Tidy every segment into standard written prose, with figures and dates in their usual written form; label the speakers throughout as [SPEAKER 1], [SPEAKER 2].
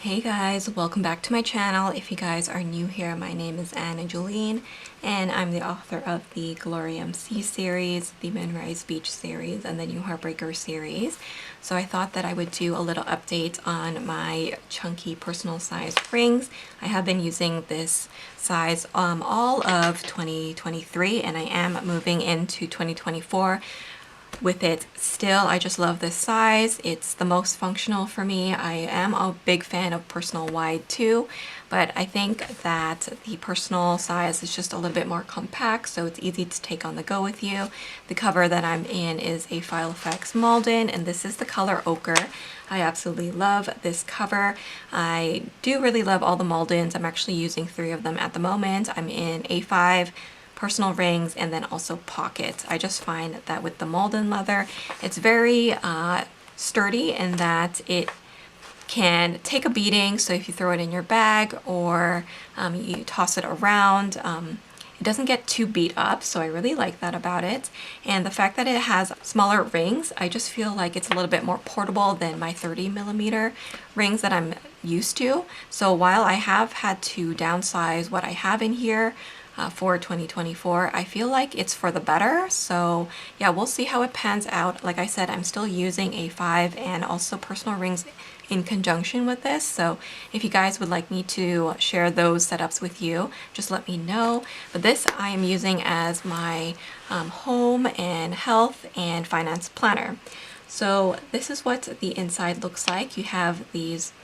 [SPEAKER 1] Hey guys, welcome back to my channel. If you guys are new here, my name is Jolene, and I'm the author of the Glorium Sea series, the Moonrise Beach series, and the new Heartbreaker series. So I thought that I would do a little update on my chunky personal size rings. I have been using this size all of 2023, and I am moving into 2024 with it still. I just love this size. It's the most functional for me. I am a big fan of personal wide too, but I think that the personal size is just a little bit more compact, so it's easy to take on the go with you. The cover that I'm in is a Filofax Malden, and this is the color Ochre. I absolutely love this cover. I do really love all the Maldens. I'm actually using 3 of them at the moment. I'm in A5, personal rings, and then also pockets. I just find that with the Malden leather, it's very sturdy in that it can take a beating. So if you throw it in your bag or you toss it around, it doesn't get too beat up, so I really like that about it. And the fact that it has smaller rings, I just feel like it's a little bit more portable than my 30mm rings that I'm used to. So while I have had to downsize what I have in here, for 2024, I feel like it's for the better. So yeah, we'll see how it pans out. Like I said, I'm still using A5 and also personal rings in conjunction with this. So if you guys would like me to share those setups with you, just let me know. But this I am using as my home and health and finance planner. So this is what the inside looks like. You have these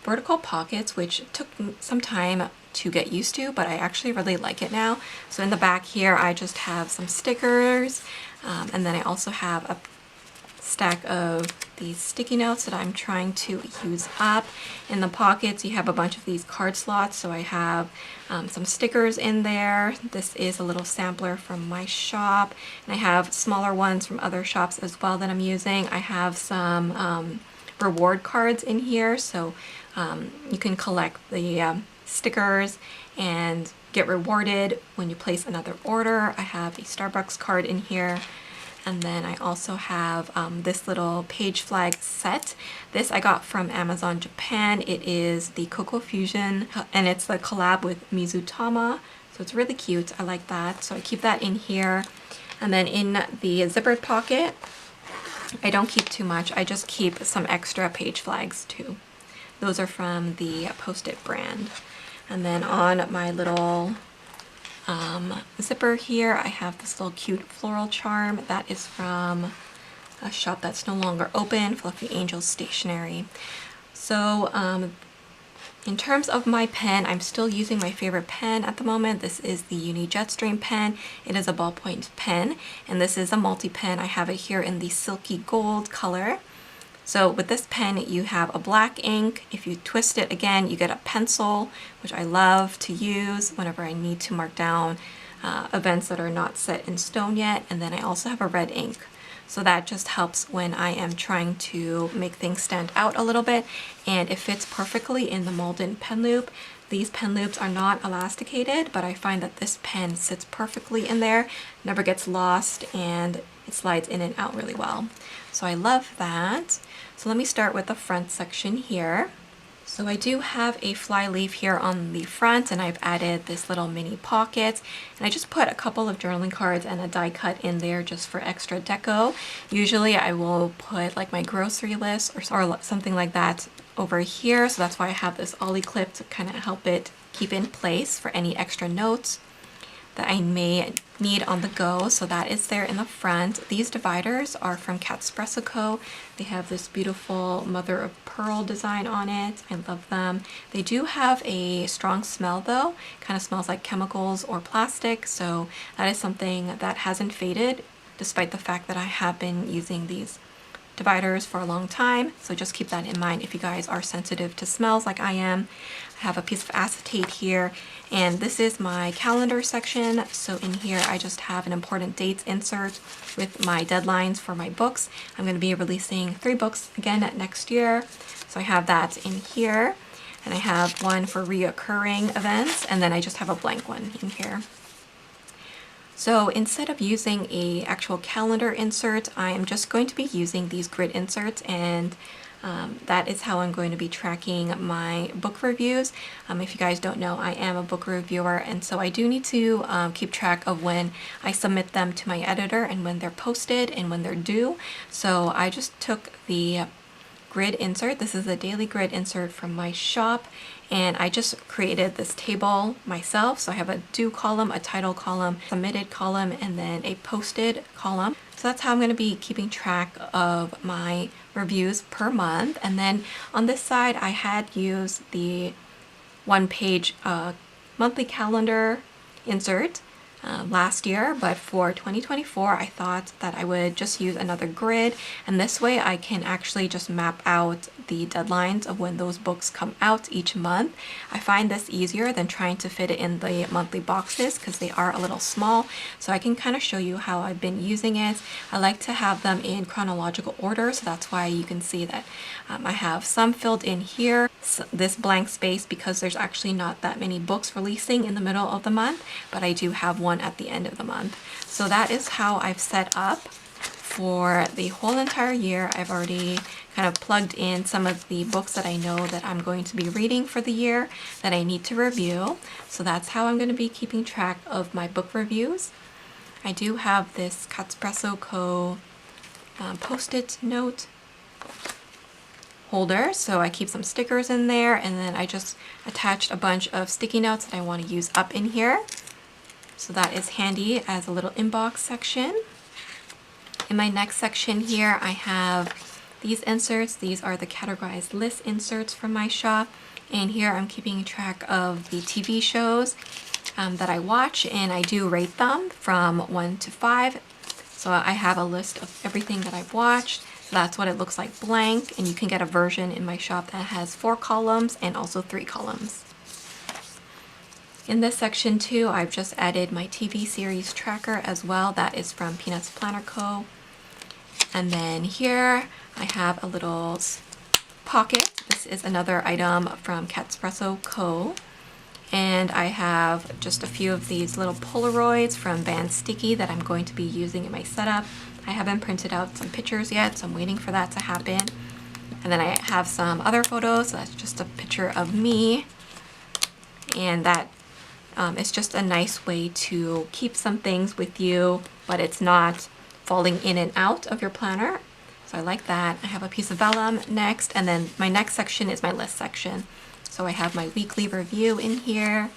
[SPEAKER 1] vertical pockets, which took some time to get used to, but I actually really like it now. So in the back here, I just have some stickers, and then I also have a stack of these sticky notes that I'm trying to use up. In the pockets, you have a bunch of these card slots, so I have some stickers in there. This is a little sampler from my shop, and I have smaller ones from other shops as well that I'm using. I have some reward cards in here, so you can collect the stickers and get rewarded when you place another order. I have a Starbucks card in here, and then I also have this little page flag set. This I got from Amazon Japan. It is the Cocoa Fusion, and it's the collab with Mizutama, so it's really cute. I like that, so I keep that in here. And then in the zippered pocket, I don't keep too much. I just keep some extra page flags too. Those are from the Post-it brand. And then on my little zipper here, I have this little cute floral charm. That is from a shop that's no longer open, Fluffy Angels Stationery. So in terms of my pen, I'm still using my favorite pen at the moment. This is the Uni Jetstream pen. It is a ballpoint pen, and this is a multi-pen. I have it here in the silky gold color. So with this pen, you have a black ink. If you twist it again, you get a pencil, which I love to use whenever I need to mark down events that are not set in stone yet. And then I also have a red ink. So that just helps when I am trying to make things stand out a little bit, and it fits perfectly in the Malden pen loop. These pen loops are not elasticated, but I find that this pen sits perfectly in there, never gets lost, and it slides in and out really well. So I love that. So let me start with the front section here. So I do have a fly leaf here on the front, and I've added this little mini pocket, and I just put a couple of journaling cards and a die cut in there just for extra deco. Usually I will put like my grocery list or something like that over here, so that's why I have this ollie clip to kind of help it keep in place for any extra notes that I may need on the go. So that is there in the front. These dividers are from Catspresso Co. They have this beautiful mother of pearl design on it. I love them. They do have a strong smell though. Kind of smells like chemicals or plastic, so that is something that hasn't faded despite the fact that I have been using these dividers for a long time. So just keep that in mind if you guys are sensitive to smells like I am. I have a piece of acetate here, and this is my calendar section. So in here I just have an important dates insert with my deadlines for my books. I'm going to be releasing 3 books again next year, so I have that in here, and I have one for reoccurring events, and then I just have a blank one in here. So instead of using a actual calendar insert, I am just going to be using these grid inserts, and That is how I'm going to be tracking my book reviews. If you guys don't know, I am a book reviewer, and so I do need to keep track of when I submit them to my editor and when they're posted and when they're due. So I just took the grid insert. This is a daily grid insert from my shop, and I just created this table myself. So I have a due column, a title column, submitted column, and then a posted column. So that's how I'm going to be keeping track of my reviews per month. And then on this side, I had used the one-page monthly calendar insert last year, but for 2024 I thought that I would just use another grid, and this way I can actually just map out the deadlines of when those books come out each month. I find this easier than trying to fit it in the monthly boxes because they are a little small, so I can kind of show you how I've been using it. I like to have them in chronological order, so that's why you can see that I have some filled in here, this blank space, because there's actually not that many books releasing in the middle of the month, but I do have one at the end of the month. So that is how I've set up for the whole entire year. I've already kind of plugged in some of the books that I know that I'm going to be reading for the year that I need to review. So that's how I'm going to be keeping track of my book reviews. I do have this Espresso Co. Post-it note holder, so I keep some stickers in there, and then I just attached a bunch of sticky notes that I want to use up in here. So that is handy as a little inbox section. In my next section here, I have these inserts. These are the categorized list inserts from my shop, and here I'm keeping track of the TV shows that I watch, and I do rate them from 1 to 5. So I have a list of everything that I've watched. That's what it looks like blank, and you can get a version in my shop that has 4 columns and also 3 columns. In this section too, I've just added my TV series tracker as well. That is from Peanuts Planner Co. And then here I have a little pocket. This is another item from Espresso Co. And I have just a few of these little Polaroids from Van Sticky that I'm going to be using in my setup. I haven't printed out some pictures yet, so I'm waiting for that to happen. And then I have some other photos. So that's just a picture of me. And that is just a nice way to keep some things with you, but it's not falling in and out of your planner. So I like that. I have a piece of vellum next, and then my next section is my list section. So I have my weekly review in here.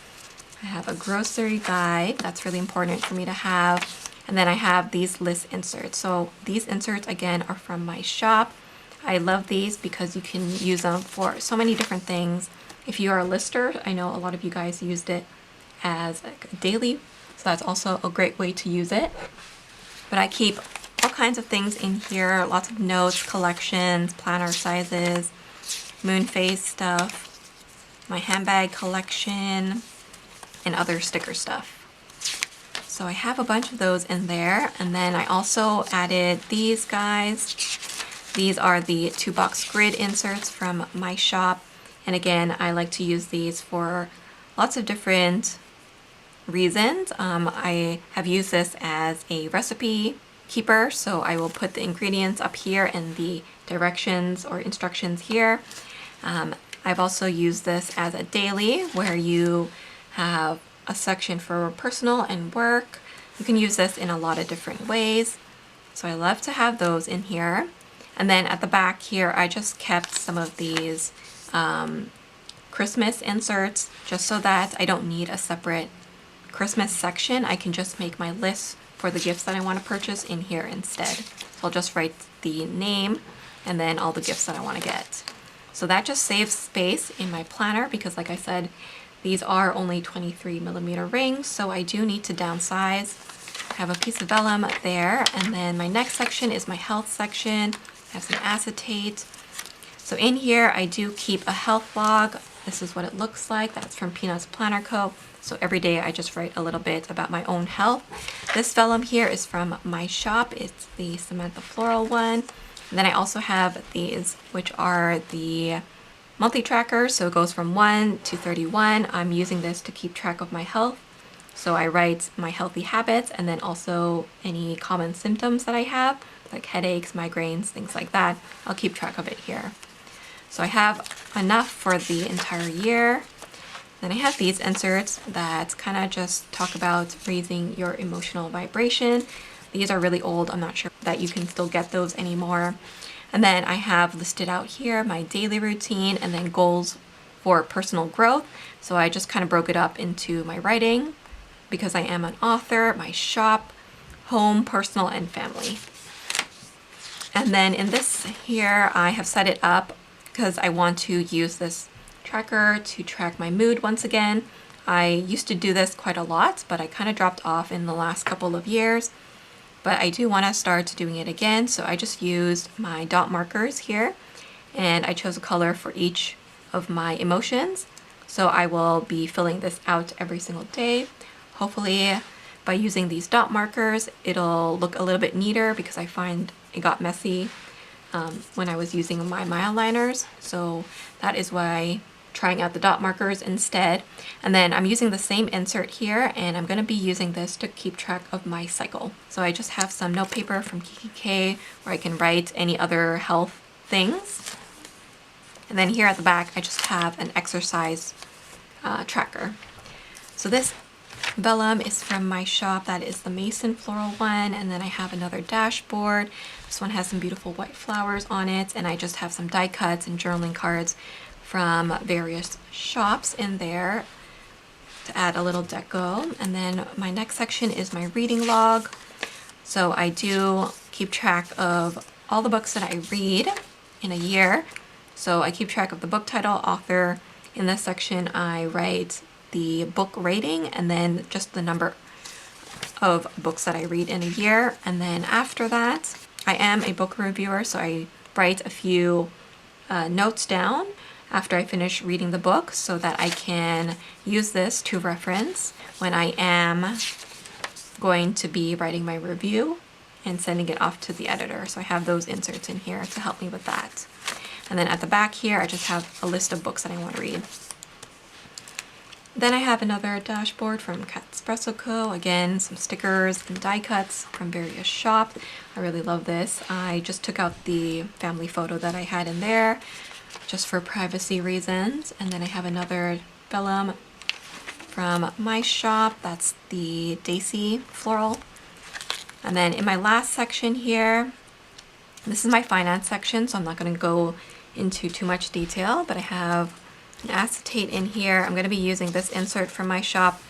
[SPEAKER 1] I have a grocery guide. That's really important for me to have. And then I have these list inserts. So these inserts, again, are from my shop. I love these because you can use them for so many different things. If you are a lister, I know a lot of you guys used it as a daily, so that's also a great way to use it. But I keep all kinds of things in here, lots of notes, collections, planner sizes, moon phase stuff, my handbag collection, and other sticker stuff. So I have a bunch of those in there. And then I also added these guys. These are the 2-box grid inserts from my shop. And again, I like to use these for lots of different reasons. I have used this as a recipe keeper, so I will put the ingredients up here and the directions or instructions here. I've also used this as a daily where you have a section for personal and work. You can use this in a lot of different ways. So I love to have those in here. And then at the back here, I just kept some of these Christmas inserts just so that I don't need a separate Christmas section. I can just make my list for the gifts that I want to purchase in here instead. So I'll just write the name and then all the gifts that I want to get. So that just saves space in my planner because, like I said, these are only 23mm rings, so I do need to downsize. I have a piece of vellum there, and then my next section is my health section. I have some acetate. So in here, I do keep a health log. This is what it looks like. That's from Peanuts Planner Co. So every day I just write a little bit about my own health. This vellum here is from my shop. It's the Samantha Floral one. And then I also have these, which are the monthly trackers. So it goes from 1 to 31. I'm using this to keep track of my health. So I write my healthy habits and then also any common symptoms that I have, like headaches, migraines, things like that. I'll keep track of it here. So I have enough for the entire year. Then I have these inserts that kind of just talk about raising your emotional vibration. These are really old. I'm not sure that you can still get those anymore. And then I have listed out here my daily routine and then goals for personal growth. So I just kind of broke it up into my writing, because I am an author, my shop, home, personal, and family. And then in this here, I have set it up because I want to use this tracker to track my mood once again. I used to do this quite a lot, but I kind of dropped off in the last couple of years. But I do want to start doing it again, so I just used my dot markers here, and I chose a color for each of my emotions. So I will be filling this out every single day. Hopefully by using these dot markers, it'll look a little bit neater, because I find it got messy when I was using my mile liners. So that is why trying out the dot markers instead. And then I'm using the same insert here, and I'm going to be using this to keep track of my cycle. So I just have some note paper from Kiki where I can write any other health things. And then here at the back, I just have an exercise tracker. So this vellum is from my shop. That is the Mason floral one. And then I have another dashboard. This one has some beautiful white flowers on it. And I just have some die cuts and journaling cards from various shops in there to add a little deco. And then my next section is my reading log. So I do keep track of all the books that I read in a year. So I keep track of the book title, author. In this section, I write the book rating and then just the number of books that I read in a year. And then after that, I am a book reviewer, so I write a few notes down after I finish reading the book so that I can use this to reference when I am going to be writing my review and sending it off to the editor. So I have those inserts in here to help me with that. And then at the back here, I just have a list of books that I want to read. Then I have another dashboard from Cat Espresso Co. Again, some stickers and die cuts from various shops. I really love this. I just took out the family photo that I had in there just for privacy reasons. And then I have another vellum from my shop. That's the Daisy floral. And then in my last section here, this is my finance section, so I'm not going to go into too much detail, but I have an acetate in here. I'm going to be using this insert from my shop.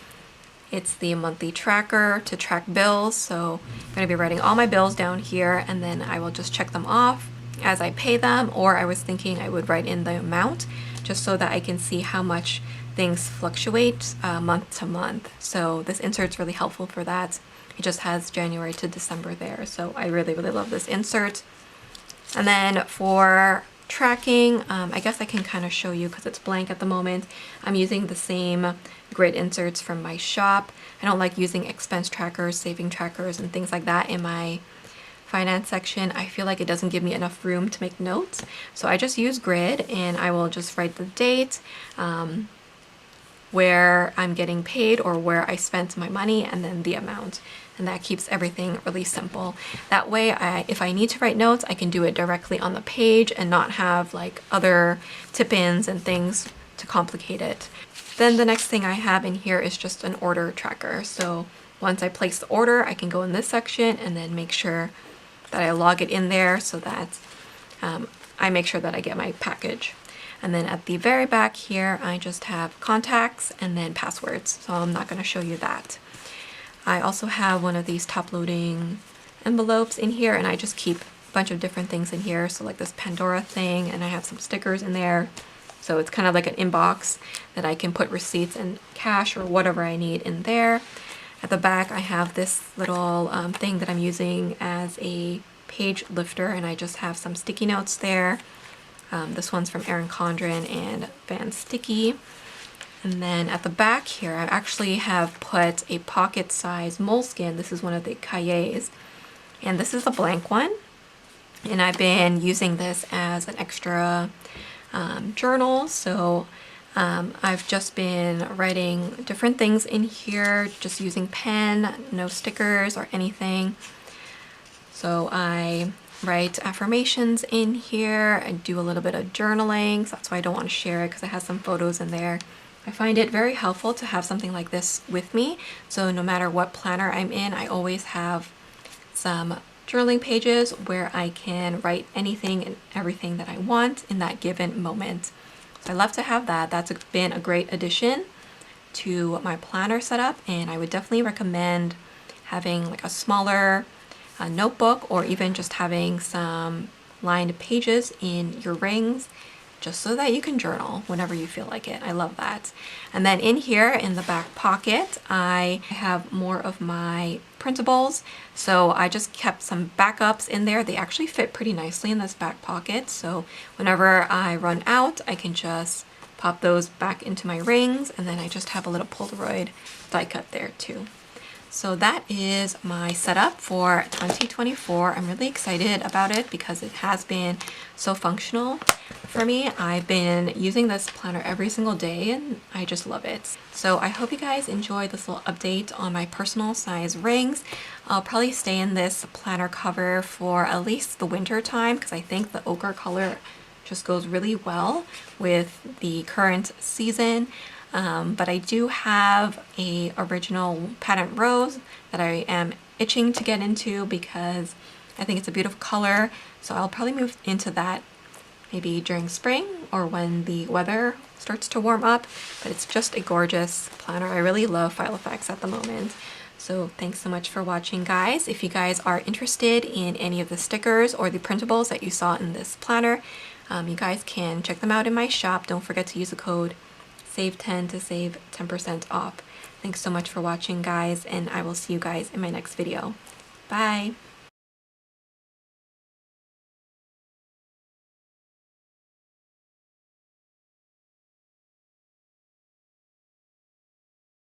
[SPEAKER 1] It's the monthly tracker to track bills. So I'm going to be writing all my bills down here, and then I will just check them off as I pay them, or I was thinking I would write in the amount just so that I can see how much things fluctuate month to month. So this insert's really helpful for that. It just has January to December there. So I really, really love this insert. And then for tracking, I guess I can kind of show you because it's blank at the moment. I'm using the same grid inserts from my shop. I don't like using expense trackers, saving trackers, and things like that in my finance section. I feel like it doesn't give me enough room to make notes. So I just use grid, and I will just write the date, where I'm getting paid or where I spent my money, and then the amount. And that keeps everything really simple. That way, if I need to write notes, I can do it directly on the page and not have like other tip-ins and things to complicate it. Then the next thing I have in here is just an order tracker. So once I place the order, I can go in this section and then make sure that I log it in there so that I make sure that I get my package. And then at the very back here, I just have contacts and then passwords. So I'm not going to show you that. I also have one of these top-loading envelopes in here, and I just keep a bunch of different things in here. So like this Pandora thing, and I have some stickers in there. So it's kind of like an inbox that I can put receipts and cash or whatever I need in there. At the back, I have this little thing that I'm using as a page lifter, and I just have some sticky notes there. This one's from Erin Condren and Van Sticky. And then at the back here, I actually have put a pocket-size moleskin. This is one of the cahiers, and this is a blank one. And I've been using this as an extra journal. So I've just been writing different things in here, just using pen, no stickers or anything. So I write affirmations in here. I do a little bit of journaling, so that's why I don't want to share it, because it has some photos in there. I find it very helpful to have something like this with me, so no matter what planner I'm in, I always have some journaling pages where I can write anything and everything that I want in that given moment. So I love to have that. That's been a great addition to my planner setup, and I would definitely recommend having like a smaller notebook, or even just having some lined pages in your rings, just so that you can journal whenever you feel like it. I love that. And then in here in the back pocket, I have more of my printables. So I just kept some backups in there. They actually fit pretty nicely in this back pocket. So whenever I run out, I can just pop those back into my rings, and then I just have a little Polaroid die cut there too. So that is my setup for 2024. I'm really excited about it because it has been so functional for me. I've been using this planner every single day and I just love it. So I hope you guys enjoyed this little update on my personal size rings. I'll probably stay in this planner cover for at least the winter time, because I think the ochre color just goes really well with the current season. But I do have a original patent rose that I am itching to get into because I think it's a beautiful color. So I'll probably move into that maybe during spring or when the weather starts to warm up. But it's just a gorgeous planner. I really love Filofax at the moment. So thanks so much for watching, guys. If you guys are interested in any of the stickers or the printables that you saw in this planner, you guys can check them out in my shop. Don't forget to use the code SAVE10 to save 10% off. Thanks so much for watching, guys, and I will see you guys in my next video. Bye!